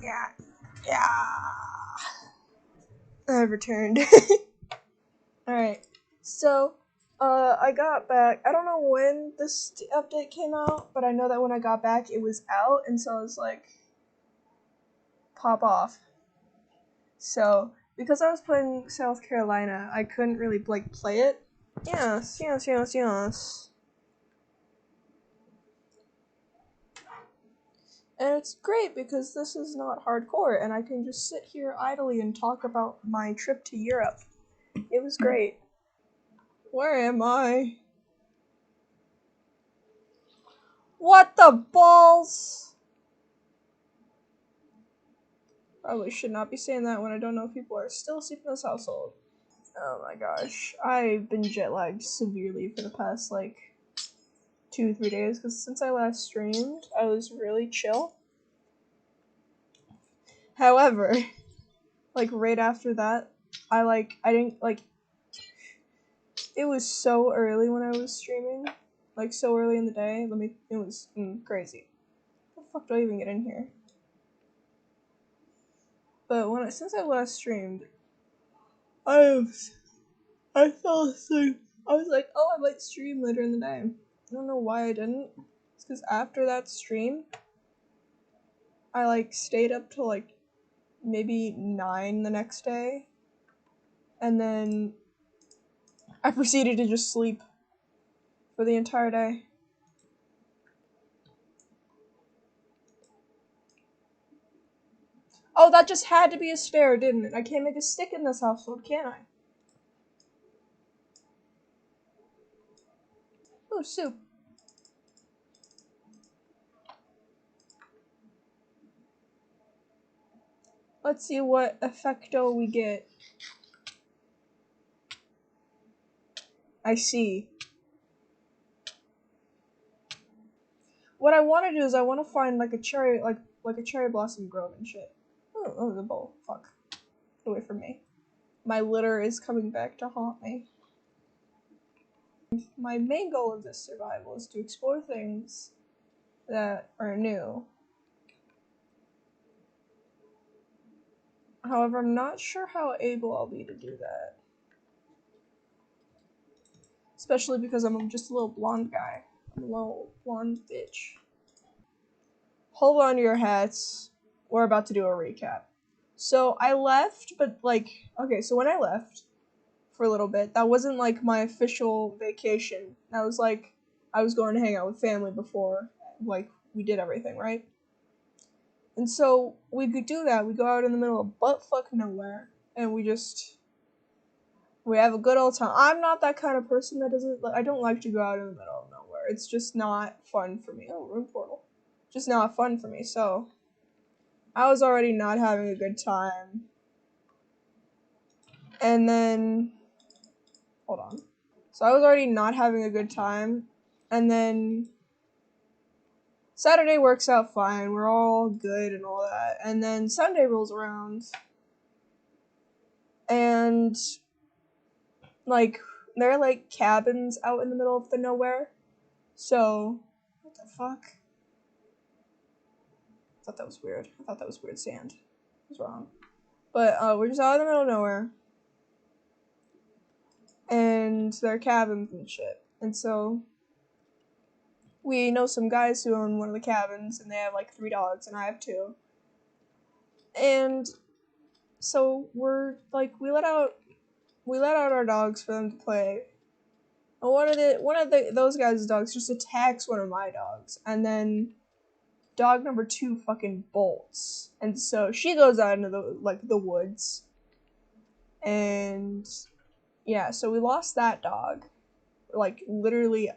Yeah. I've returned. Alright. So, I got back. I don't know when this update came out, but I know that when I got back, it was out, and so I was like, pop off. So, because I was playing South Carolina, I couldn't really, like, play it. Yes. And it's great because this is not hardcore, and I can just sit here idly and talk about my trip to Europe. It was great. Where am I? What the balls? Probably should not be saying that when I don't know if people are still asleep in this household. Oh my gosh. I've been jet lagged severely for the past, like, 2-3 days, because since I last streamed, I was really chill. However, like, right after that, it was so early when I was streaming. Like, so early in the day. It was crazy. How the fuck do I even get in here? But since I last streamed, I fell asleep. I was like, oh, I might stream later in the day. I don't know why I didn't. It's because after that stream, I, like, stayed up till, like, maybe 9 the next day. And then I proceeded to just sleep for the entire day. Oh, that just had to be a stair, didn't it? I can't make a stick in this household, can I? Oh, soup. Let's see what effecto we get. I see. What I want to do is I want to find like a cherry blossom grove and shit. Oh, the bowl. Fuck. Get away from me. My litter is coming back to haunt me. My main goal of this survival is to explore things that are new. However, I'm not sure how able I'll be to do that. Especially because I'm just a little blonde guy. I'm a little blonde bitch. Hold on to your hats. We're about to do a recap. So I left, but like, okay, so when I left for a little bit, that wasn't like my official vacation. That was like, I was going to hang out with family before, like, we did everything, right? And so we could do that. We go out in the middle of buttfuck nowhere, and we have a good old time. I'm not that kind of person that doesn't, I don't like to go out in the middle of nowhere. It's just not fun for me. Oh, room portal. Just not fun for me, so I was already not having a good time. And then, hold on. So I was already not having a good time, and then Saturday works out fine. We're all good and all that. And then Sunday rolls around, and like there are like cabins out in the middle of the nowhere. So what the fuck? I thought that was weird. I thought that was weird sand. I was wrong. But we're just out in the middle of nowhere, and there are cabins and shit. And so we know some guys who own one of the cabins, and they have like 3 dogs, and I have 2. And so we're like, we let out our dogs for them to play. And one of those guys' dogs just attacks one of my dogs, and then dog number 2 fucking bolts. And so she goes out into the woods. And yeah, so we lost that dog like literally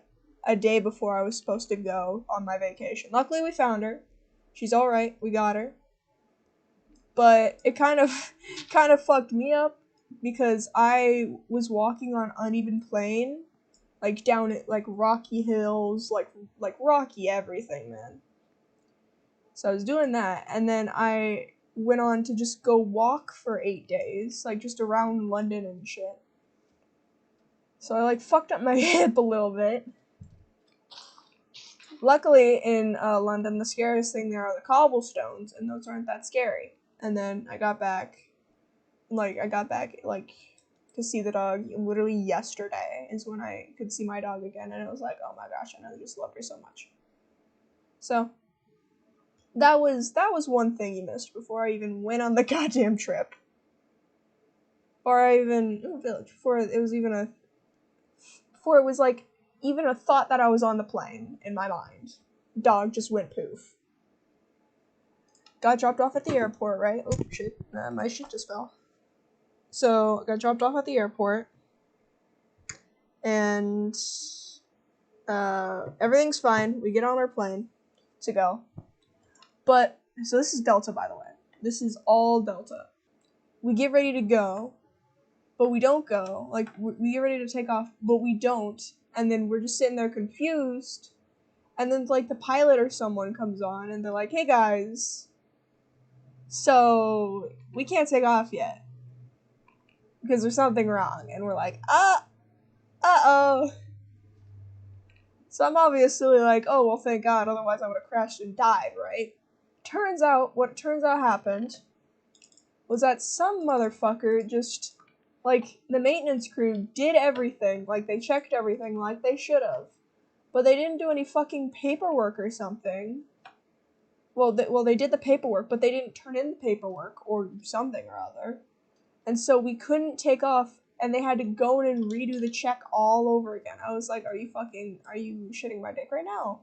a day before I was supposed to go on my vacation. Luckily we found her. She's alright, we got her. But it kind of fucked me up because I was walking on uneven plain, like down at like rocky hills, like rocky everything, man. So I was doing that, and then I went on to just go walk for 8 days, like just around London and shit. So I like fucked up my hip a little bit. Luckily, in London, the scariest thing there are the cobblestones, and those aren't that scary. And then I got back, to see the dog literally yesterday is when I could see my dog again, and it was like, oh my gosh, I just love her so much. So, that was one thing you missed before I even went on the goddamn trip. Before it was like even a thought that I was on the plane in my mind. Dog just went poof. Got dropped off at the airport, right? Oh shit, my shit just fell. So, got dropped off at the airport, and everything's fine. We get on our plane to go. But, so this is Delta, by the way. This is all Delta. We get ready to go, but we don't go. Like, we get ready to take off, but we don't. And then we're just sitting there confused. And then, like, the pilot or someone comes on, and they're like, hey, guys. So, we can't take off yet. Because there's something wrong. And we're like, uh-oh. So I'm obviously like, oh, well, thank God. Otherwise, I would have crashed and died, right? What turns out happened was that some motherfucker just, like, the maintenance crew did everything. Like, they checked everything like they should have. But they didn't do any fucking paperwork or something. Well, they did the paperwork, but they didn't turn in the paperwork or something or other. And so we couldn't take off, and they had to go in and redo the check all over again. I was like, are you shitting my dick right now?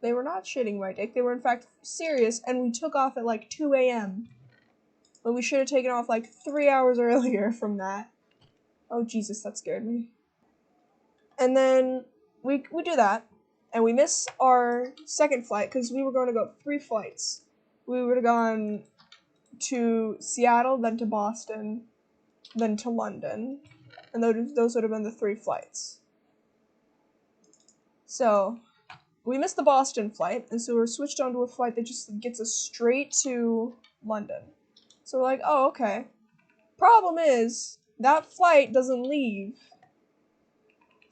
They were not shitting my dick. They were, in fact, serious, and we took off at, like, 2 a.m. But we should have taken off, like, 3 hours earlier from that. Oh, Jesus, that scared me. And then we do that, and we miss our second flight, because we were going to go 3 flights. We would have gone to Seattle, then to Boston, then to London. And those would have been the 3 flights. So, we missed the Boston flight, and so we're switched onto a flight that just gets us straight to London. So we're like, oh, okay. Problem is, that flight doesn't leave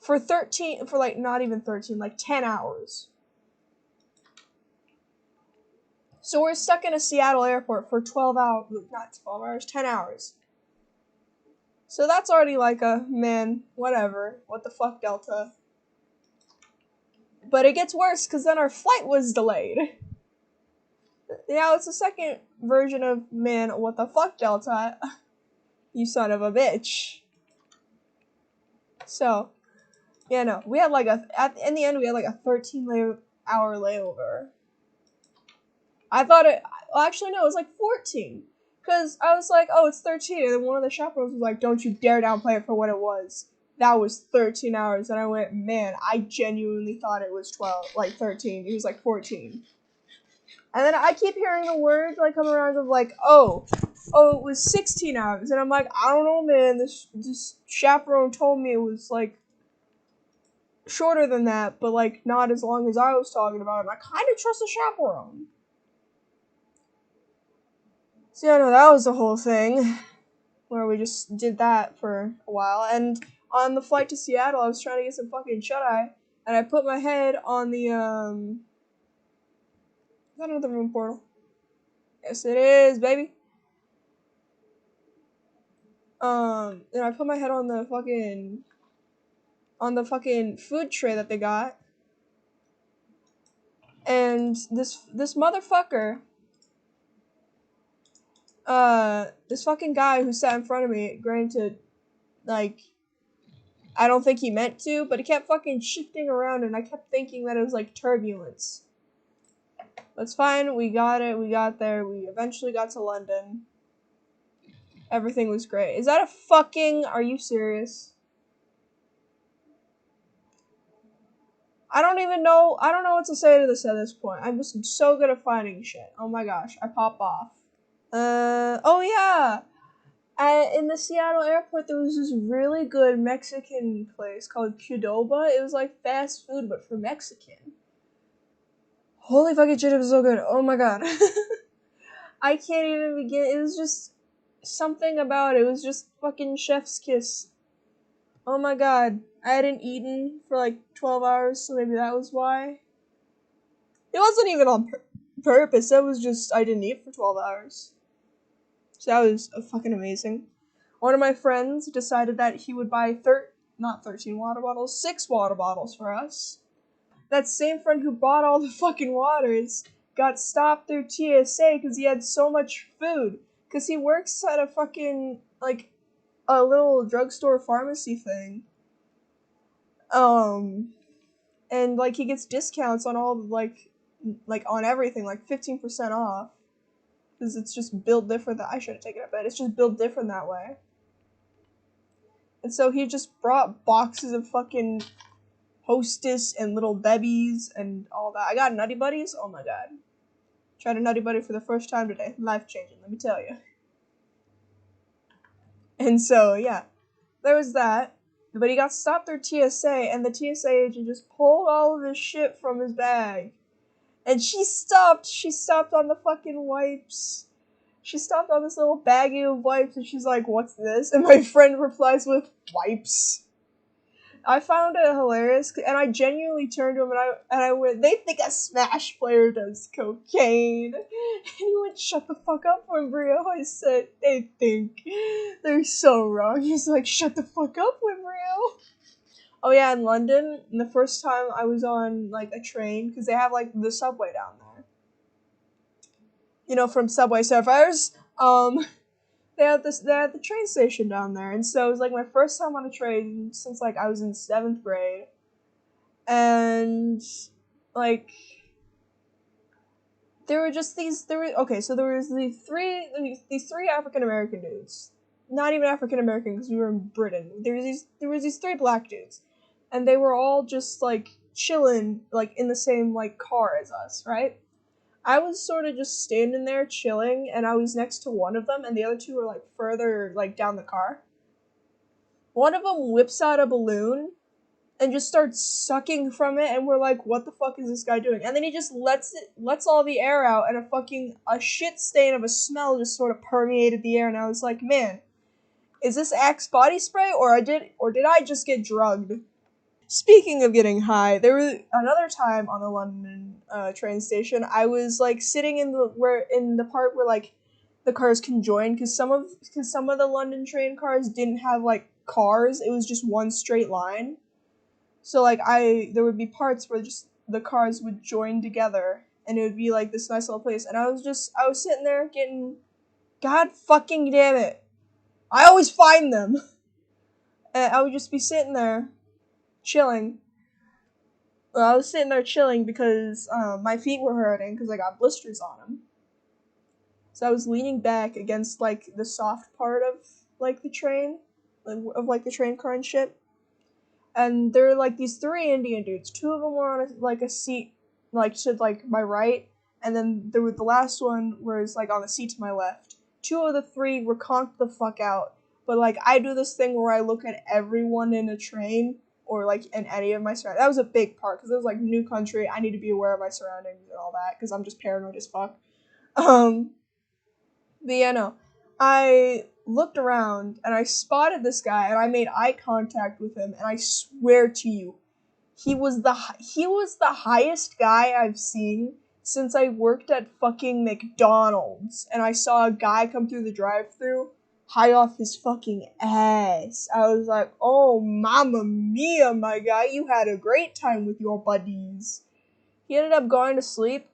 for 10 hours. So we're stuck in a Seattle airport for 12 hours, not 12 hours, 10 hours. So that's already like a, man, whatever, what the fuck, Delta. But it gets worse, because then our flight was delayed. Now it's the second version of, man, what the fuck, Delta, you son of a bitch. So, yeah, no, we had like in the end, we had like a 13-hour layover. I thought actually, no, it was like 14. Because I was like, oh, it's 13. And then one of the chaperones was like, don't you dare downplay it for what it was. That was 13 hours. And I went, man, I genuinely thought it was 13. It was like 14. And then I keep hearing the words like come around of like, oh, it was 16 hours. And I'm like, I don't know, man. This chaperone told me it was like shorter than that, but like not as long as I was talking about. And I kind of trust the chaperone. So yeah, no, that was the whole thing, where we just did that for a while, and on the flight to Seattle, I was trying to get some fucking shut-eye, and I put my head on the, is that another room portal? Yes, it is, baby. And I put my head on the fucking food tray that they got, and this motherfucker, this fucking guy who sat in front of me, granted, like, I don't think he meant to, but he kept fucking shifting around, and I kept thinking that it was, like, turbulence. That's fine, we got it, we got there, we eventually got to London. Everything was great. Is that a fucking... Are you serious? I don't know what to say to this at this point. I'm just so good at finding shit. Oh my gosh, I pop off. Oh yeah! In the Seattle airport, there was this really good Mexican place called Qdoba. It was like fast food, but for Mexican. Holy fucking shit, it was so good. Oh my god. I can't even begin. It was just something about it. It was just fucking chef's kiss. Oh my god. I hadn't eaten for like 12 hours, so maybe that was why. It wasn't even on purpose. That was just I didn't eat for 12 hours. So that was fucking amazing. One of my friends decided that he would buy not 13 water bottles, 6 water bottles for us. That same friend who bought all the fucking waters got stopped through TSA because he had so much food. Because he works at a fucking, like, a little drugstore pharmacy thing. And, like, he gets discounts on all, like on everything, like 15% off. Because it's just built different I should have taken it, but it's just built different that way. And so he just brought boxes of fucking Hostess and Little Bebbies and all that. I got Nutty Buddies. Oh my god. Tried a Nutty Buddy for the first time today. Life changing, let me tell you. And so, yeah. There was that. But he got stopped through TSA, and the TSA agent just pulled all of his shit from his bag. And she stopped on the fucking wipes. She stopped on this little baggie of wipes, and she's like, "What's this?" And my friend replies with, "Wipes." I found it hilarious, and I genuinely turned to him, and I went, "They think a Smash player does cocaine." And he went, "Shut the fuck up, Wimbrio." I said, "They think." They're so wrong. He's like, "Shut the fuck up, Wimbrio." Oh yeah, in London, the first time I was on, like, a train, because they have, like, the subway down there. You know, from Subway Surfers, they had the train station down there, and so it was like my first time on a train since like I was in 7th grade, and like there was these three African American dudes, not even African American because we were in Britain. There was these 3 black dudes, and they were all just like chilling like in the same like car as us, right? I was sort of just standing there chilling, and I was next to one of them, and the other 2 were like further like down the car. One of them whips out a balloon and just starts sucking from it, and we're like, "What the fuck is this guy doing?" And then he just lets all the air out, and a shit stain of a smell just sort of permeated the air, and I was like, "Man, is this Axe body spray, or did I just get drugged?" Speaking of getting high, there was another time on the London train station. I was like sitting in the part where like the cars can join, because some of the London train cars didn't have like cars. It was just one straight line. So like there would be parts where just the cars would join together, and it would be like this nice little place. And I was sitting there getting, God fucking damn it, I always find them. And I would just be sitting there chilling. Well, I was sitting there chilling because my feet were hurting because I got blisters on them. So I was leaning back against like the soft part of like the train, of the train car and shit. And there were like these 3 Indian dudes. 2 of them were on a seat like to like my right, and then there was the last one was like on the seat to my left. 2 of the 3 were conked the fuck out. But like I do this thing where I look at everyone in a train, or like in any of my surroundings. That was a big part because it was like new country. I need to be aware of my surroundings and all that because I'm just paranoid as fuck. But yeah, no. I looked around and I spotted this guy and I made eye contact with him, and I swear to you, he was the highest guy I've seen since I worked at fucking McDonald's, and I saw a guy come through the drive-thru high off his fucking ass. I was like, "Oh, mamma mia, my guy, you had a great time with your buddies." He ended up going to sleep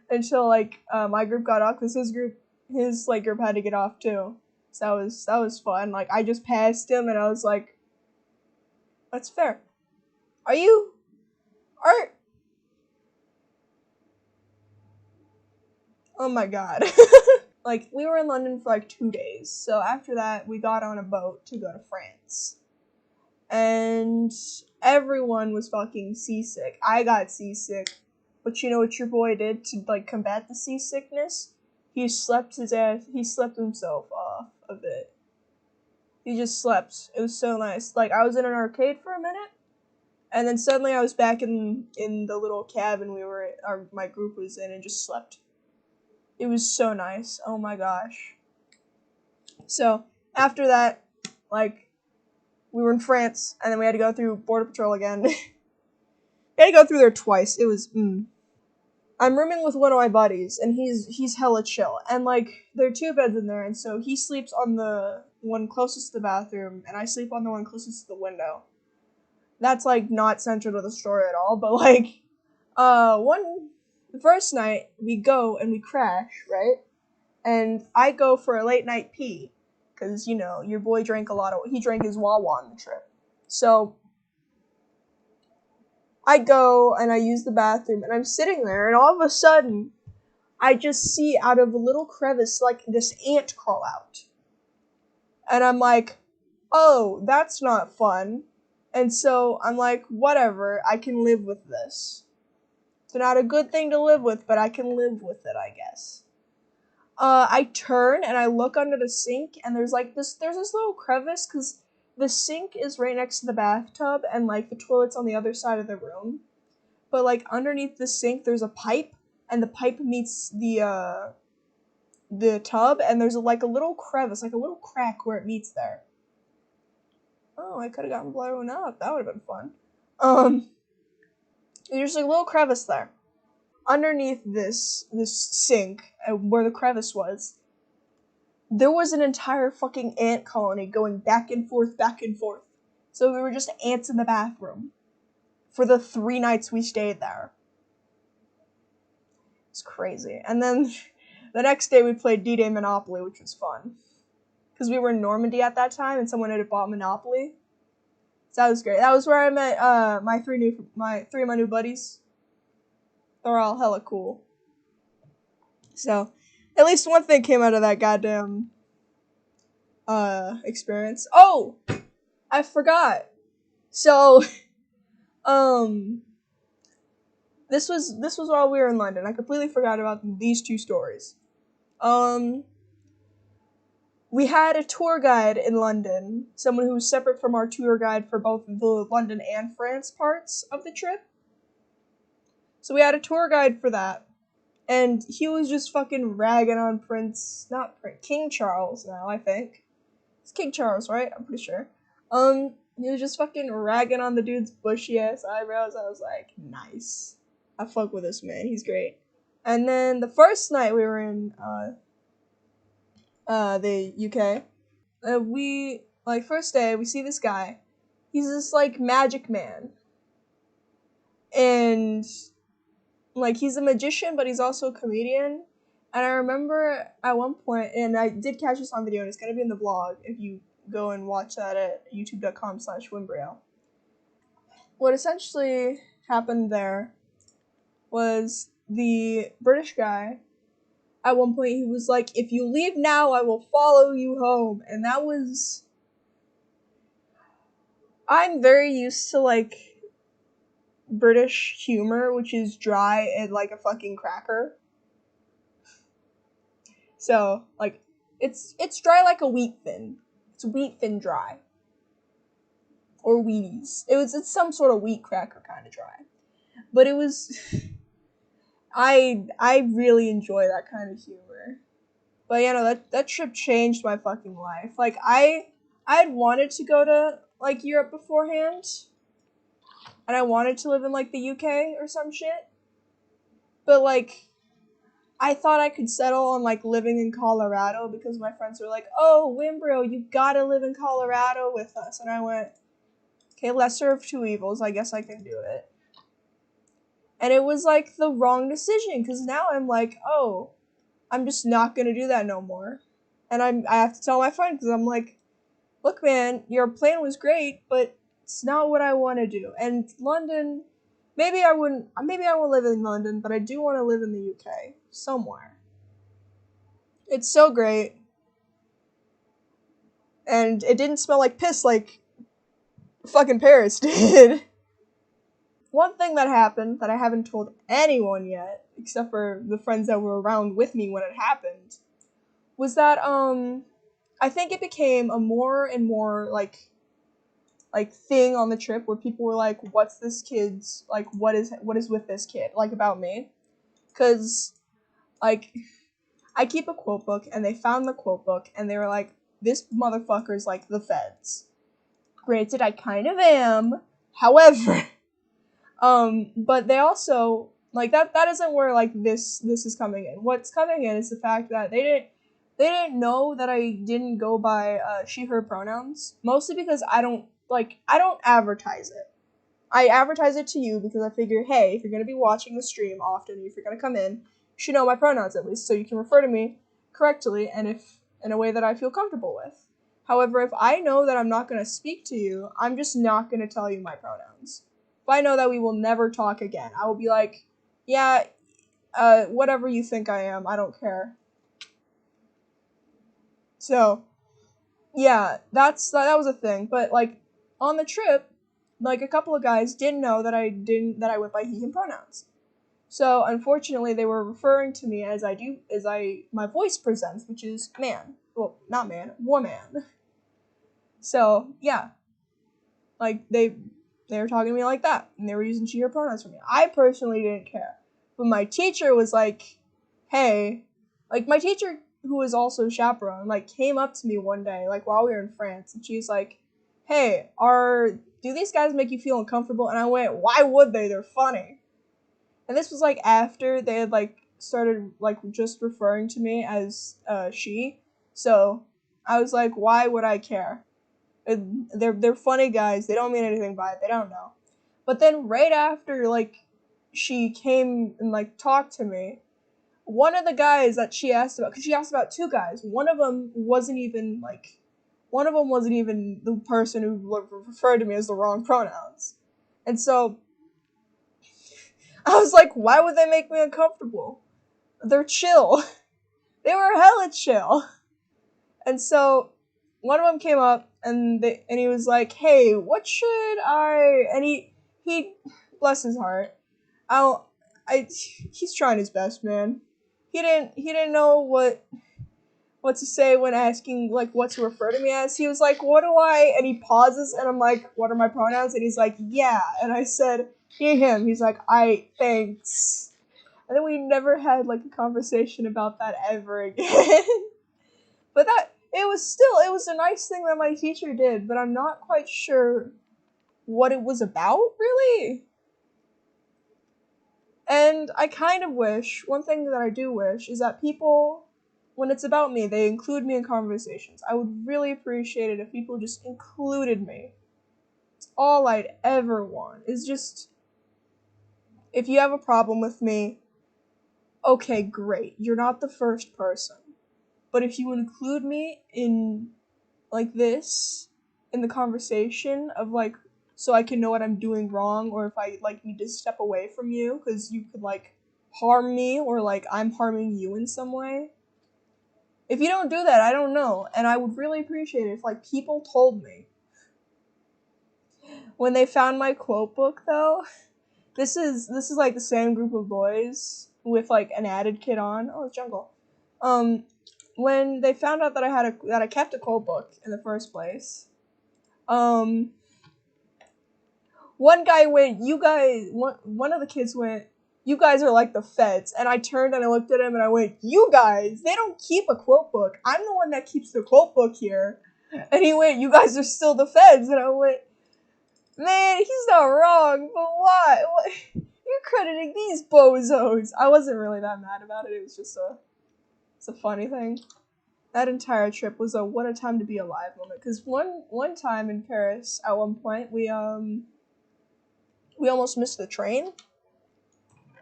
until like my group got off, because his group had to get off too. So that was fun. Like I just passed him and I was like, "That's fair. Are oh my god." Like we were in London for like 2 days. So after that we got on a boat to go to France. And everyone was fucking seasick. I got seasick. But you know what your boy did to like combat the seasickness? He slept himself off a bit. He just slept. It was so nice. Like I was in an arcade for a minute, and then suddenly I was back in the little cabin my group was in, and just slept. It was so nice. Oh my gosh. So after that, like We were in France, and then we had to go through Border Patrol again. We had to go through there twice. It was, I'm rooming with one of my buddies, and he's hella chill. And, like, there are 2 beds in there, and so he sleeps on the one closest to the bathroom, and I sleep on the one closest to the window. That's, like, not central to the story at all, but, like, the first night, we go and we crash, right? And I go for a late night pee, because, you know, your boy drank he drank his Wawa on the trip. So, I go and I use the bathroom, and I'm sitting there, and all of a sudden, I just see out of a little crevice, like, this ant crawl out. And I'm like, oh, that's not fun. And so I'm like, whatever, I can live with this. It's not a good thing to live with, but I can live with it, I guess. I turn and I look under the sink, and there's this little crevice, because the sink is right next to the bathtub, and, like, the toilet's on the other side of the room. But, like, underneath the sink, there's a pipe, and the pipe meets the tub, and there's, like, a little crevice, like a little crack where it meets there. Oh, I could have gotten blown up. That would have been fun. There's a little crevice there. Underneath this sink, where the crevice was, there was an entire fucking ant colony going back and forth. So we were just ants in the bathroom for the 3 nights we stayed there. It's crazy. And then the next day we played D-Day Monopoly, which was fun. Because we were in Normandy at that time, and someone had bought Monopoly. So that was great. That was where I met my 3 of my new buddies. They're all hella cool. So, at least one thing came out of that goddamn experience. Oh! I forgot. So, this was while we were in London. I completely forgot about these 2 stories. We had a tour guide in London, someone who was separate from our tour guide for both the London and France parts of the trip. So we had a tour guide for that. And he was just fucking ragging on King Charles now, I think. It's King Charles, right? I'm pretty sure. He was just fucking ragging on the dude's bushy ass eyebrows. I was like, nice. I fuck with this man, he's great. And then the first night we were in, the UK, first day, we see this guy. He's this, like, magic man. And, like, he's a magician, but he's also a comedian. And I remember at one point, and I did catch this on video, and it's gonna be in the vlog if you go and watch that at youtube.com/Wimbrio. What essentially happened there was the British guy, at one point he was like, if you leave now, I will follow you home. And that was... I'm very used to, like, British humor, which is dry and like a fucking cracker. So, like, it's dry like a wheat thin. It's wheat thin dry. Or Wheaties. It's some sort of wheat cracker kind of dry. But it was... I really enjoy that kind of humor. But, you know, that trip changed my fucking life. Like, I had wanted to go to, like, Europe beforehand. And I wanted to live in, like, the UK or some shit. But, like, I thought I could settle on, like, living in Colorado because my friends were like, oh, Wimbrio, you gotta live in Colorado with us. And I went, okay, lesser of 2 evils, I guess I can do it. And it was, like, the wrong decision, because now I'm like, oh, I'm just not gonna do that no more. And I have to tell my friend, because I'm like, look, man, your plan was great, but it's not what I want to do. And London, maybe I won't live in London, but I do want to live in the UK, somewhere. It's so great. And it didn't smell like piss like fucking Paris did. One thing that happened that I haven't told anyone yet, except for the friends that were around with me when it happened, was that, I think it became a more and more, like thing on the trip where people were like, what's this kid's, like, what is with this kid, like, about me? Because, like, I keep a quote book, and they found the quote book, and they were like, this motherfucker's like the feds. Granted, I kind of am. However, but they also, like, that isn't where, like, this is coming in. What's coming in is the fact that they didn't know that I didn't go by she, her pronouns, mostly because I don't advertise it. I advertise it to you because I figure, hey, if you're going to be watching the stream often, if you're going to come in, you should know my pronouns at least, so you can refer to me correctly and if in a way that I feel comfortable with. However, if I know that I'm not going to speak to you, I'm just not going to tell you my pronouns. If I know that we will never talk again, I will be like, yeah, whatever you think I am, I don't care. So, yeah, that was a thing. But, like, on the trip, like, a couple of guys didn't know that I went by he, him pronouns. So, unfortunately, they were referring to me as my voice presents, which is man. Well, not man, woman. So, yeah. Like, they were talking to me like that, and they were using she, her pronouns for me. I personally didn't care. But my teacher was like, hey, like, my teacher, who was also a chaperone, like, came up to me one day, like, while we were in France, and she was like, hey, do these guys make you feel uncomfortable? And I went, why would they? They're funny. And this was, like, after they had, like, started, like, just referring to me as, she. So, I was like, why would I care? They're funny guys. They don't mean anything by it. They don't know. But then right after, like, she came and, like, talked to me, one of the guys that she asked about, because she asked about two guys, one of them wasn't even the person who referred to me as the wrong pronouns. And so, I was like, why would they make me uncomfortable? They're chill. They were hella chill. And so, one of them came up, and he was like, hey, what should I... And he bless his heart, he's trying his best, man. He didn't know what to say when asking, like, what to refer to me as. He was like, what do I... And he pauses, and I'm like, what are my pronouns? And he's like, yeah. And I said, he, him. He's like, thanks. And then we never had, like, a conversation about that ever again. But it was a nice thing that my teacher did, but I'm not quite sure what it was about, really. And I kind of wish, one thing that I do wish, is that people, when it's about me, they include me in conversations. I would really appreciate it if people just included me. It's all I'd ever want, is just, if you have a problem with me, okay, great, you're not the first person. But if you include me in, like, this, in the conversation of, like, so I can know what I'm doing wrong, or if I, like, need to step away from you, because you could, like, harm me, or, like, I'm harming you in some way. If you don't do that, I don't know, and I would really appreciate it if, like, people told me. When they found my quote book, though, this is, like, the same group of boys, with, like, an added kid on. Oh, it's Jungle. When they found out that I kept a quote book in the first place, one guy went, one of the kids went, you guys are like the feds. And I turned and I looked at him and I went, you guys, they don't keep a quote book. I'm the one that keeps the quote book here. And he went, you guys are still the feds. And I went, man, he's not wrong, but why? You're crediting these bozos. I wasn't really that mad about it. It was just it's a funny thing. That entire trip was a what a time to be alive moment. Because one time in Paris, at one point, we almost missed the train.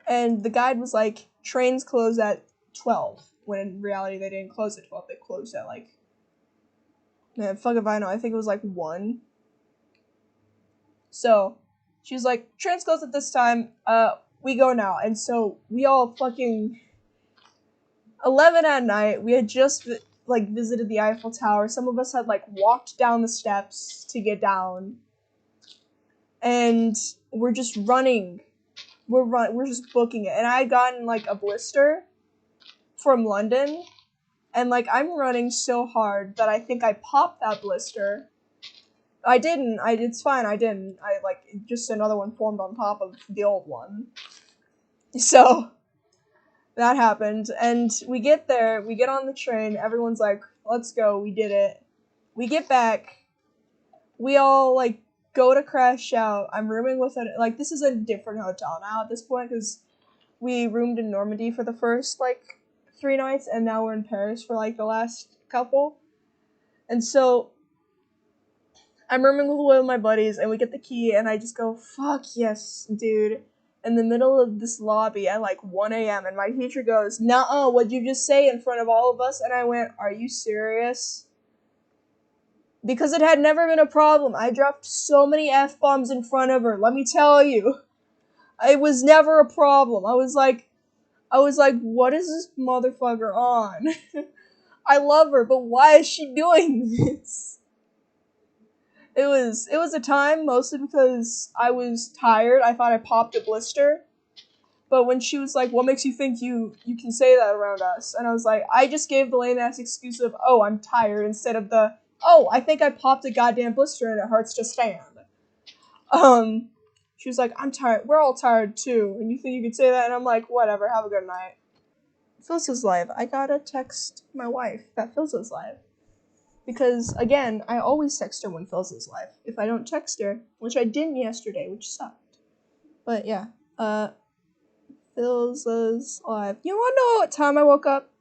And the guide was like, trains close at 12. When in reality, they didn't close at 12. They closed at, like, man, fuck if I know. I think it was, like, 1. So, she was like, trains close at this time. We go now. And so, we all fucking... 11 at night, we had just, like, visited the Eiffel Tower. Some of us had, like, walked down the steps to get down. And we're just running. We're just booking it. And I had gotten, like, a blister from London. And, like, I'm running so hard that I think I popped that blister. I didn't. It's fine, I didn't. Just another one formed on top of the old one. So, that happened. And we get there, we get on the train, everyone's like, let's go, we did it. We get back. we all like go to crash out. I'm rooming with like this is a different hotel now at this point because we roomed in Normandy for the first like 3 nights, and now we're in Paris for like the last couple. And so I'm rooming with one of my buddies, and we get the key, and I just go, fuck yes, dude. In the middle of this lobby at like 1 a.m., and my teacher goes, nuh-uh, what'd you just say in front of all of us? And I went, are you serious? Because it had never been a problem. I dropped so many F-bombs in front of her, let me tell you. It was never a problem. I was like, what is this motherfucker on? I love her, but why is she doing this? It was a time mostly because I was tired. I thought I popped a blister. But when she was like, what makes you think you can say that around us? And I was like, I just gave the lame ass excuse of, oh, I'm tired, instead of the, oh, I think I popped a goddamn blister and it hurts to stand. She was like, I'm tired. We're all tired too. And you think you could say that? And I'm like, whatever, have a good night. Phil's is live. I gotta text my wife that Phil's is live. Because, again, I always text her when Phil's is live. If I don't text her, which I didn't yesterday, which sucked. But yeah, Phil's is live. You wanna know what time I woke up?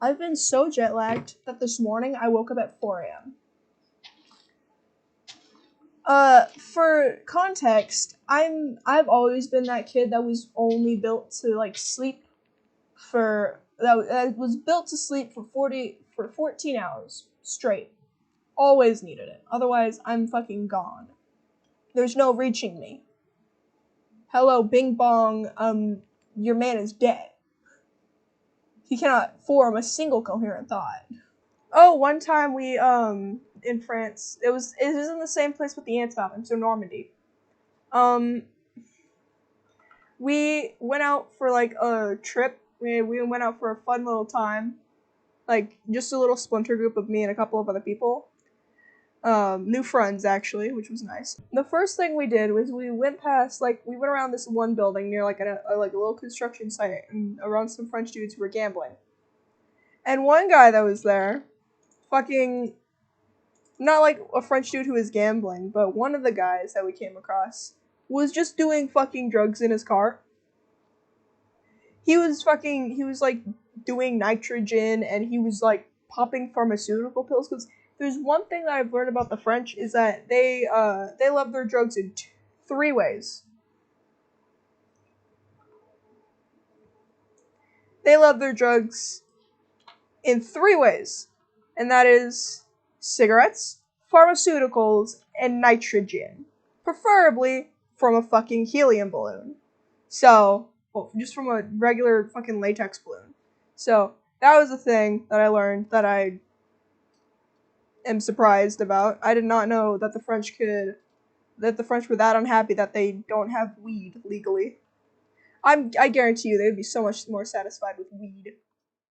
I've been so jet lagged that this morning I woke up at 4 a.m. For context, I've always been that kid that was only built to like sleep that was built to sleep for 14 hours straight. Always needed it. Otherwise, I'm fucking gone. There's no reaching me. Hello, Bing Bong, your man is dead. He cannot form a single coherent thought. Oh, one time we, in France, it was in the same place with the ants happened, so Normandy. We went out for, like, a trip. We went out for a fun little time. Like, just a little splinter group of me and a couple of other people. New friends, actually, which was nice. The first thing we did was we went around this one building near, like, a little construction site, and around some French dudes who were gambling. And one guy that was there, fucking, not like a French dude who was gambling, but one of the guys that we came across was just doing fucking drugs in his car. He was like doing nitrogen, and he was like popping pharmaceutical pills, because there's one thing that I've learned about the French is that they love their drugs in 3 ways. They love their drugs in 3 ways, and that is cigarettes, pharmaceuticals, and nitrogen. Preferably from a fucking helium balloon. So, well, just from a regular fucking latex balloon. So, that was a thing that I learned that I am surprised about. I did not know that the French were that unhappy that they don't have weed legally. I guarantee you they would be so much more satisfied with weed.